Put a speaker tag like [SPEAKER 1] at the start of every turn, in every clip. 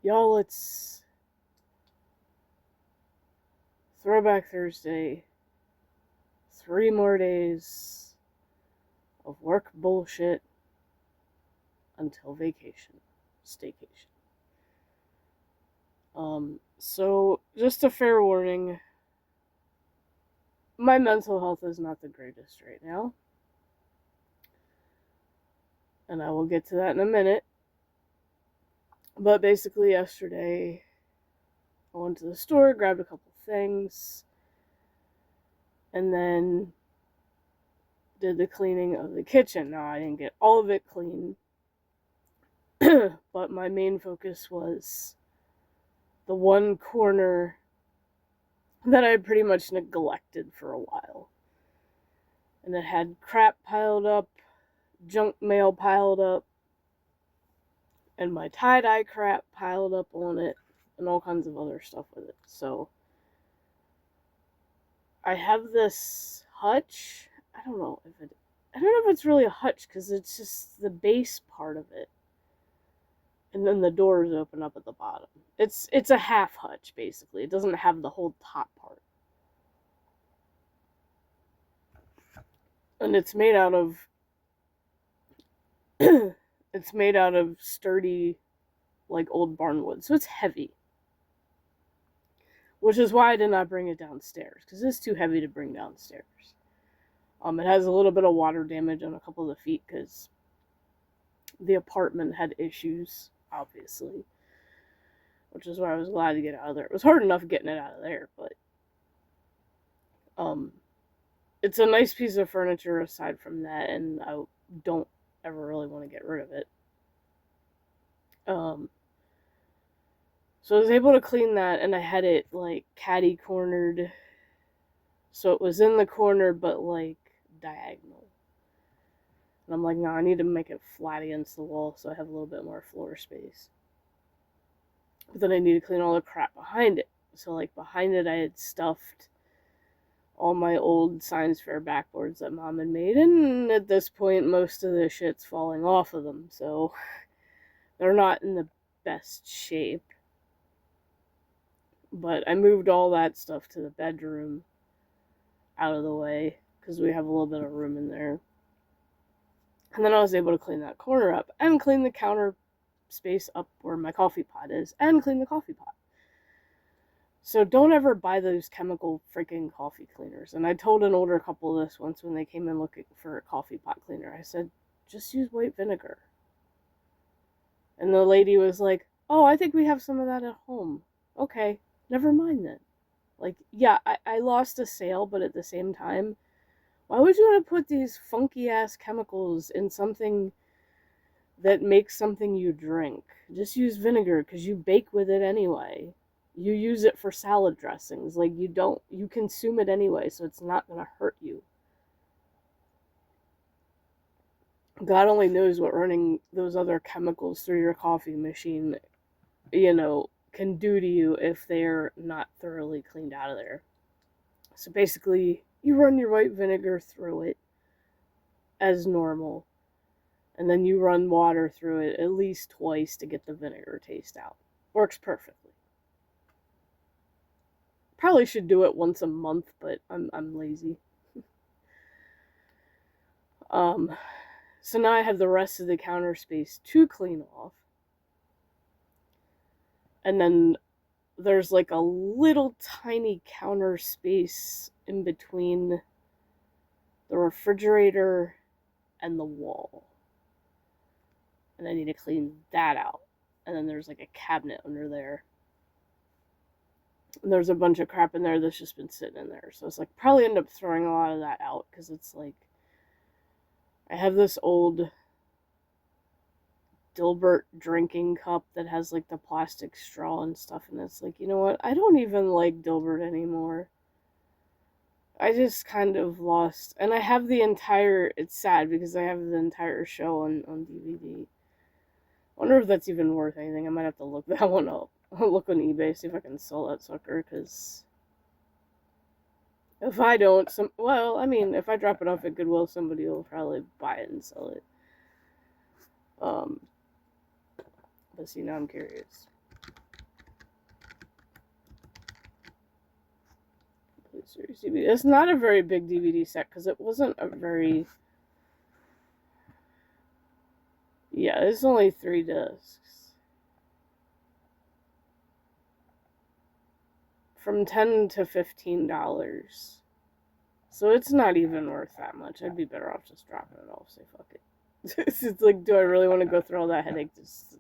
[SPEAKER 1] Y'all, it's Throwback Thursday. 3 more days of work bullshit until vacation. Staycation. So just a fair warning, my mental health is not the greatest right now. And I will get to that in a minute. But basically yesterday, I went to the store, grabbed a couple things, and then did the cleaning of the kitchen. Now, I didn't get all of it clean, but my main focus was the one corner that I had pretty much neglected for a while. And it had crap piled up, junk mail piled up, and my tie-dye crap piled up on it, and all kinds of other stuff with it. So, I have this hutch. I don't know if it's really a hutch, because it's just the base part of it. And then the doors open up at the bottom. It's a half hutch, basically. It doesn't have the whole top part. And it's made out of sturdy, like, old barnwood. So it's heavy. Which is why I did not bring it downstairs, because it's too heavy to bring downstairs. It has a little bit of water damage on a couple of the feet, because the apartment had issues, obviously. Which is why I was glad to get out of there. It was hard enough getting it out of there, but it's a nice piece of furniture aside from that, and I don't ever really want to get rid of it. So I was able to clean that, and I had it, like, catty-cornered. So it was in the corner, but, like, diagonal. And I'm like, no, I need to make it flat against the wall so I have a little bit more floor space. But then I need to clean all the crap behind it. So, like, behind it I had stuffed all my old science fair backboards that Mom had made, and at this point most of the shit's falling off of them, so they're not in the best shape. But I moved all that stuff to the bedroom out of the way, because we have a little bit of room in there. And then I was able to clean that corner up, and clean the counter space up where my coffee pot is, and clean the coffee pot. So don't ever buy those chemical freaking coffee cleaners. And I told an older couple this once when they came in looking for a coffee pot cleaner. I said, just use white vinegar. And the lady was like, oh, I think we have some of that at home. Okay, never mind then. Like, yeah, I lost a sale, but at the same time, why would you want to put these funky-ass chemicals in something that makes something you drink? Just use vinegar, because you bake with it anyway. You use it for salad dressings. Like, you consume it anyway, so it's not going to hurt you. God only knows what running those other chemicals through your coffee machine, can do to you if they're not thoroughly cleaned out of there. So basically, you run your white vinegar through it as normal, and then you run water through it at least twice to get the vinegar taste out. Works perfectly. Probably should do it once a month, but I'm lazy. So now I have the rest of the counter space to clean off. And then there's like a little tiny counter space in between the refrigerator and the wall. And I need to clean that out. And then there's like a cabinet under there. And there's a bunch of crap in there that's just been sitting in there. So it's like, probably end up throwing a lot of that out, because it's like, I have this old Dilbert drinking cup that has like the plastic straw and stuff, and it's like, you know what, I don't even like Dilbert anymore. I just kind of lost, and I have it's sad because I have the entire show on DVD. I wonder if that's even worth anything. I might have to look that one up. I'll look on eBay, see if I can sell that sucker, because if I don't, if I drop it off at Goodwill, somebody will probably buy it and sell it. But see, now I'm curious. series DVD. It's not a very big DVD set because it wasn't a very. Yeah, it's only 3 discs. From $10 to $15. So it's not even worth that much. I'd be better off just dropping it off. Say fuck it. It's like, do I really want to go through all that headache?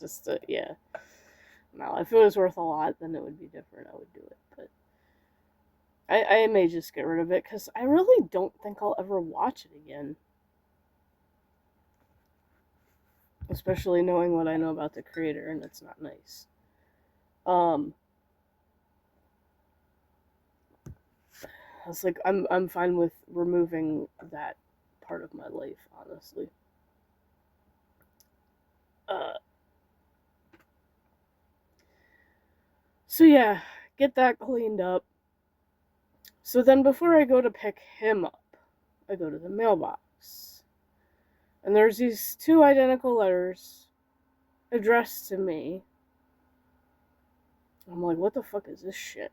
[SPEAKER 1] Just to, yeah. No, if it was worth a lot, then it would be different. I would do it, but I may just get rid of it because I really don't think I'll ever watch it again. Especially knowing what I know about the creator, and it's not nice. I was like, I'm fine with removing that part of my life, honestly. So yeah, get that cleaned up. So then before I go to pick him up, I go to the mailbox. And there's these 2 identical letters addressed to me. I'm like, what the fuck is this shit?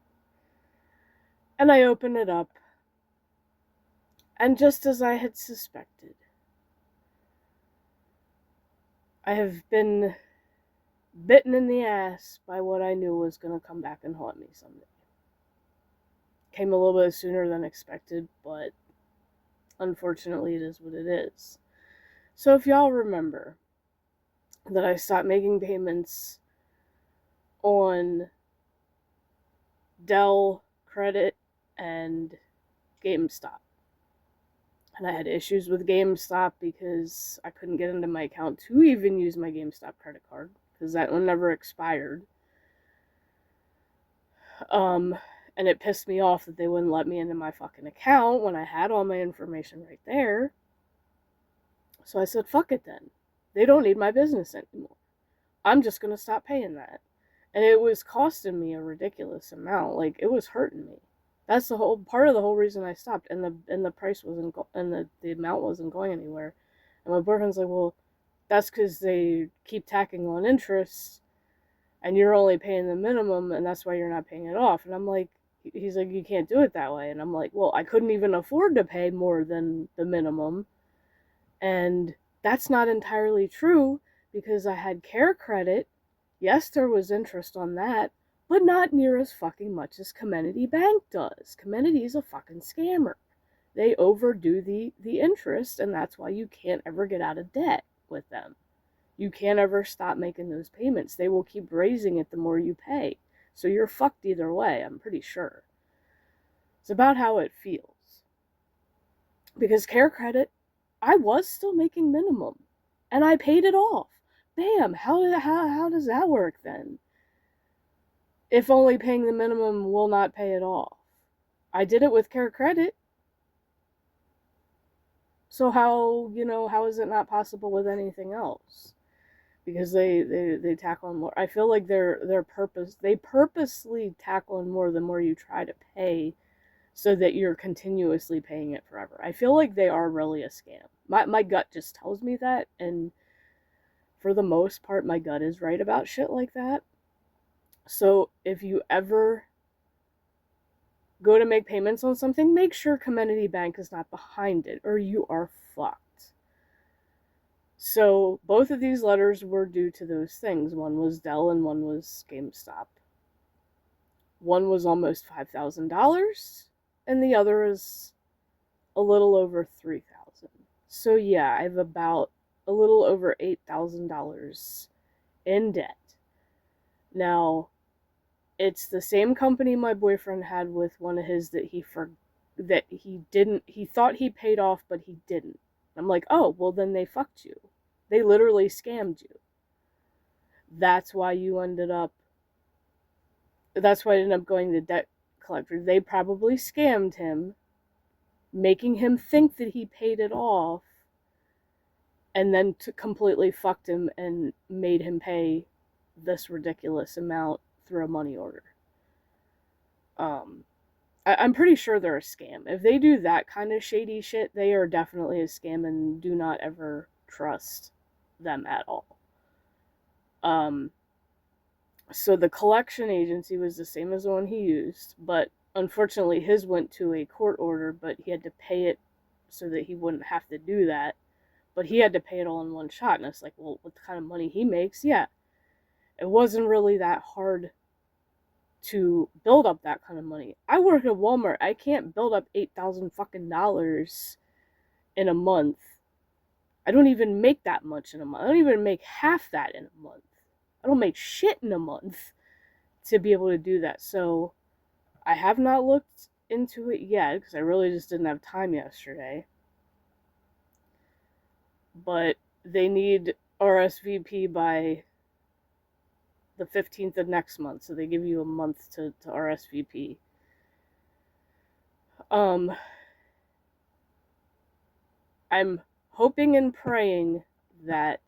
[SPEAKER 1] And I open it up. And just as I had suspected, I have been bitten in the ass by what I knew was going to come back and haunt me someday. Came a little bit sooner than expected, but unfortunately it is what it is. So if y'all remember that I stopped making payments on Dell credit and GameStop. And I had issues with GameStop because I couldn't get into my account to even use my GameStop credit card because that one never expired. And it pissed me off that they wouldn't let me into my fucking account when I had all my information right there. So I said, fuck it then. They don't need my business anymore. I'm just going to stop paying that. And it was costing me a ridiculous amount. Like, it was hurting me. That's the whole part of the whole reason I stopped. And the price wasn't, and the amount wasn't going anywhere. And my boyfriend's like, well, that's because they keep tacking on interest. And you're only paying the minimum. And that's why you're not paying it off. And I'm like, he's like, you can't do it that way. And I'm like, well, I couldn't even afford to pay more than the minimum. And that's not entirely true because I had care credit. Yes, there was interest on that, but not near as fucking much as Comenity Bank does. Comenity is a fucking scammer. They overdo the interest, and that's why you can't ever get out of debt with them. You can't ever stop making those payments. They will keep raising it the more you pay. So you're fucked either way, I'm pretty sure. It's about how it feels. Because care credit, I was still making minimum, and I paid it off. Bam! How does that work then? If only paying the minimum will not pay it off. I did it with care credit. So how is it not possible with anything else? Because they tack on more. I feel like they purposely tack on more the more you try to pay so that you're continuously paying it forever. I feel like they are really a scam. My gut just tells me that, and for the most part, my gut is right about shit like that. So if you ever go to make payments on something, make sure Comenity Bank is not behind it, or you are fucked. So both of these letters were due to those things. One was Dell and one was GameStop. One was almost $5,000, and the other is a little over $3,000. So yeah, I have about a little over $8,000 in debt. Now, it's the same company my boyfriend had with one of his that he thought he paid off, but he didn't. I'm like, oh, well then they fucked you. They literally scammed you. That's why I ended up going to debt collector. They probably scammed him, making him think that he paid it off, and then completely fucked him and made him pay this ridiculous amount through a money order. I'm pretty sure they're a scam. If they do that kind of shady shit, they are definitely a scam, and do not ever trust them at all. So the collection agency was the same as the one he used, but unfortunately, his went to a court order, but he had to pay it so that he wouldn't have to do that. But he had to pay it all in one shot. And it's like, well, with the kind of money he makes, yeah. It wasn't really that hard to build up that kind of money. I work at Walmart. I can't build up $8,000 in a month. I don't even make that much in a month. I don't even make half that in a month. I don't make shit in a month to be able to do that. So I have not looked into it yet because I really just didn't have time yesterday. But they need RSVP by the 15th of next month, so they give you a month to RSVP. I'm hoping and praying that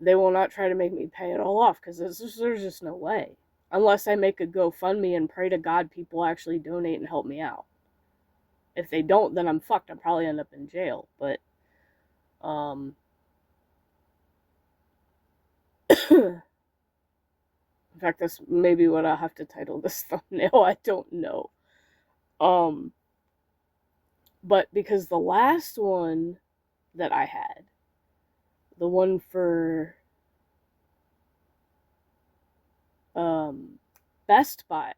[SPEAKER 1] they will not try to make me pay it all off, because there's just no way. Unless I make a GoFundMe and pray to God people actually donate and help me out. If they don't, then I'm fucked. I'll probably end up in jail. But, in fact, that's maybe what I'll have to title this thumbnail. I don't know. But because the last one that I had, the one for Best Buy,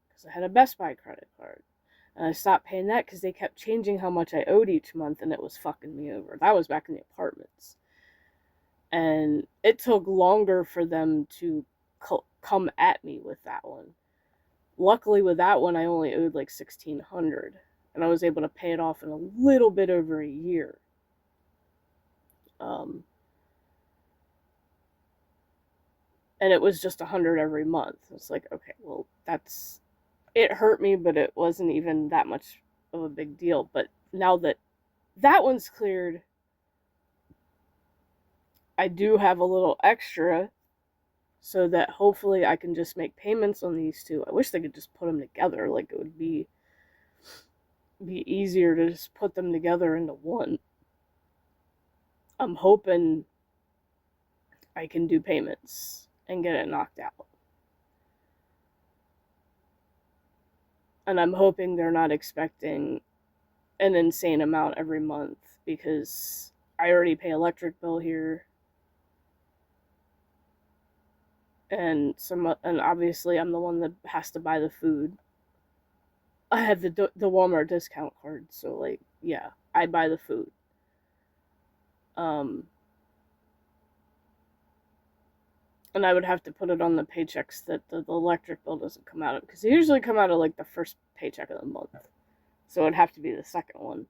[SPEAKER 1] because I had a Best Buy credit card, and I stopped paying that because they kept changing how much I owed each month, and it was fucking me over. That was back in the apartments. And it took longer for them to come at me with that one. Luckily, with that one, I only owed like $1,600, and I was able to pay it off in a little bit over a year. And it was just $100 every month. It's like, okay, well, it hurt me, but it wasn't even that much of a big deal. But now that that one's cleared, I do have a little extra, so that hopefully I can just make payments on these two. I wish they could just put them together. Like, it would be easier to just put them together into one. I'm hoping I can do payments and get it knocked out. And I'm hoping they're not expecting an insane amount every month, because I already pay electric bill here. And obviously I'm the one that has to buy the food. I have the Walmart discount card, so like, yeah, I buy the food. And I would have to put it on the paychecks that the electric bill doesn't come out of, because they usually come out of like the first paycheck of the month. So it'd have to be the second one.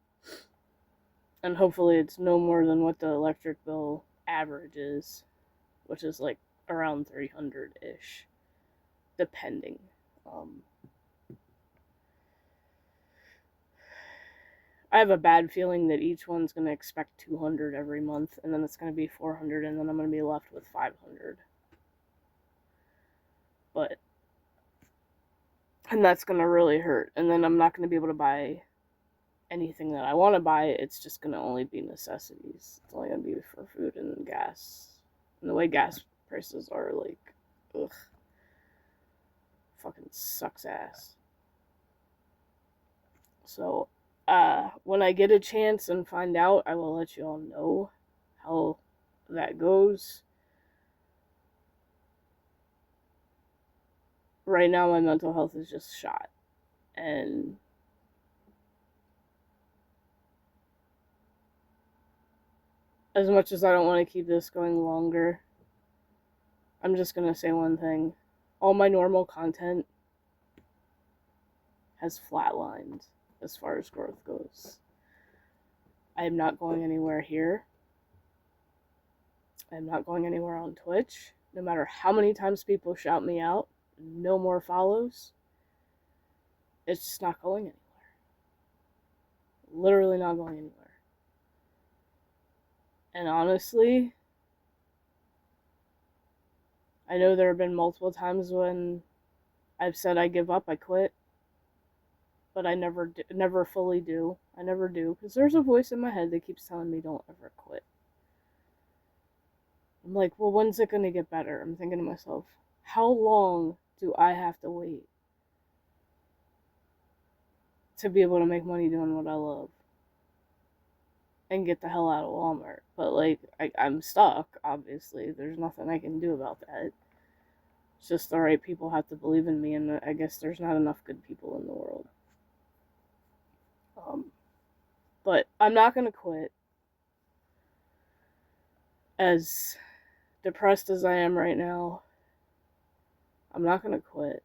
[SPEAKER 1] And hopefully it's no more than what the electric bill average is, which is like around 300-ish, depending. I have a bad feeling that each one's going to expect 200 every month, and then it's going to be 400, and then I'm going to be left with 500. And that's going to really hurt. And then I'm not going to be able to buy anything that I want to buy. It's just going to only be necessities. It's only going to be for food and gas. And the way gas prices are, like, ugh. Fucking sucks ass. So, when I get a chance and find out, I will let you all know how that goes. Right now, my mental health is just shot. And as much as I don't want to keep this going longer, I'm just going to say one thing. All my normal content has flatlined as far as growth goes. I am not going anywhere here. I am not going anywhere on Twitch. No matter how many times people shout me out, no more follows. It's just not going anywhere. Literally not going anywhere. And honestly, I know there have been multiple times when I've said I give up, I quit. But I never fully do. I never do. Because there's a voice in my head that keeps telling me don't ever quit. I'm like, well, when's it going to get better? I'm thinking to myself, how long do I have to wait? to be able to make money doing what I love and get the hell out of Walmart. But, like, I'm stuck, obviously. There's nothing I can do about that. It's just the right people have to believe in me, and I guess there's not enough good people in the world. But I'm not going to quit. As depressed as I am right now, I'm not going to quit.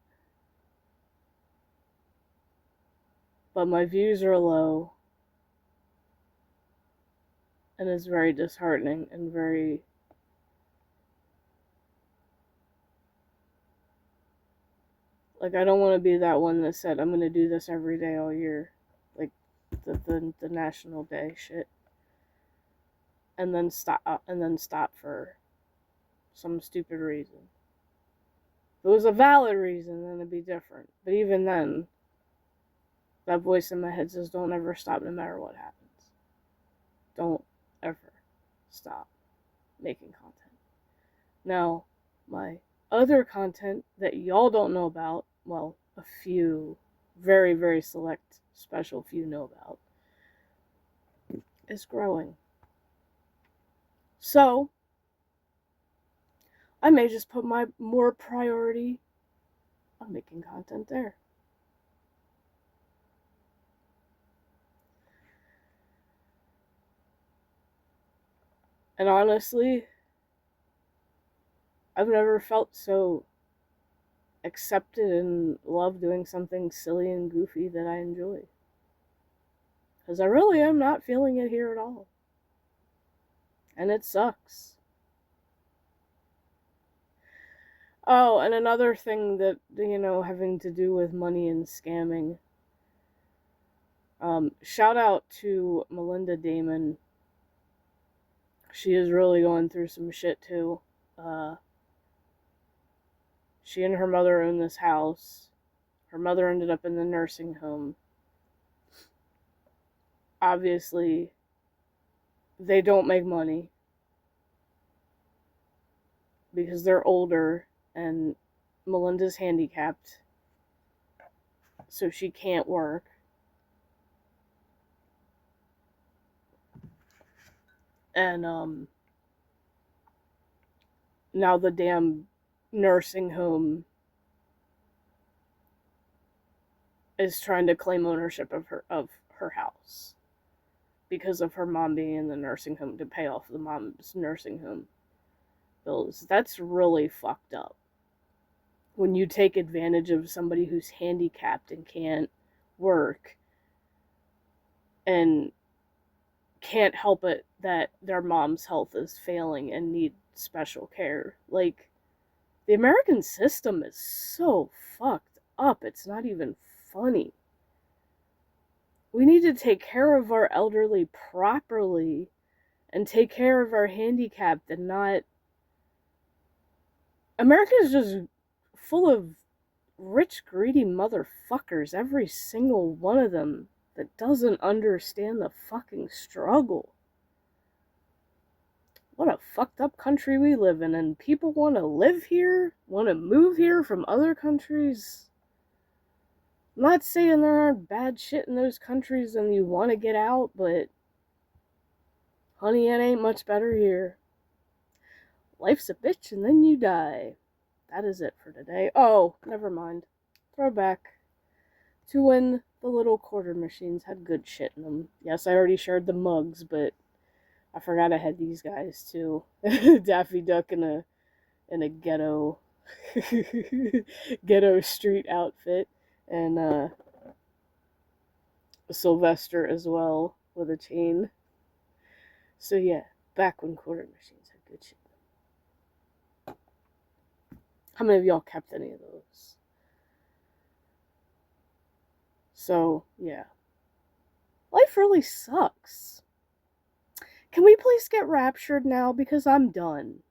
[SPEAKER 1] But my views are low, and it's very disheartening and very... Like, I don't want to be that one that said, I'm going to do this every day all year. Like, the National Day shit. And then stop for some stupid reason. If it was a valid reason, then it'd be different. But even then, that voice in my head says, don't ever stop no matter what happens. Don't ever stop making content. Now, my other content that y'all don't know about, well, a few, very, very select, special few know about, is growing. So, I may just put my more priority on making content there. And honestly, I've never felt so accepted and loved doing something silly and goofy that I enjoy. Because I really am not feeling it here at all. And it sucks. Oh, and another thing that, having to do with money and scamming. Shout out to Melinda Damon. She is really going through some shit too. She and her mother own this house. Her mother ended up in the nursing home. Obviously, they don't make money because they're older and Melinda's handicapped, so she can't work. And now the damn nursing home is trying to claim ownership of her house because of her mom being in the nursing home to pay off the mom's nursing home bills. That's really fucked up. When you take advantage of somebody who's handicapped and can't work and can't help it that their mom's health is failing and need special care. Like, the American system is so fucked up, it's not even funny. We need to take care of our elderly properly and take care of our handicapped and not... America is just full of rich, greedy motherfuckers, every single one of them, that doesn't understand the fucking struggle. What a fucked up country we live in, and people want to live here, want to move here from other countries. I'm not saying there aren't bad shit in those countries and you want to get out, but honey, it ain't much better here. Life's a bitch and then you die. That is it for today. Oh, never mind. Throwback to when the little quarter machines had good shit in them. Yes, I already shared the mugs, but I forgot I had these guys too. Daffy Duck in a ghetto ghetto street outfit, and Sylvester as well with a chain. So yeah, back when quarter machines had good shit. How many of y'all kept any of those? So yeah, life really sucks. Can we please get raptured now? Because I'm done.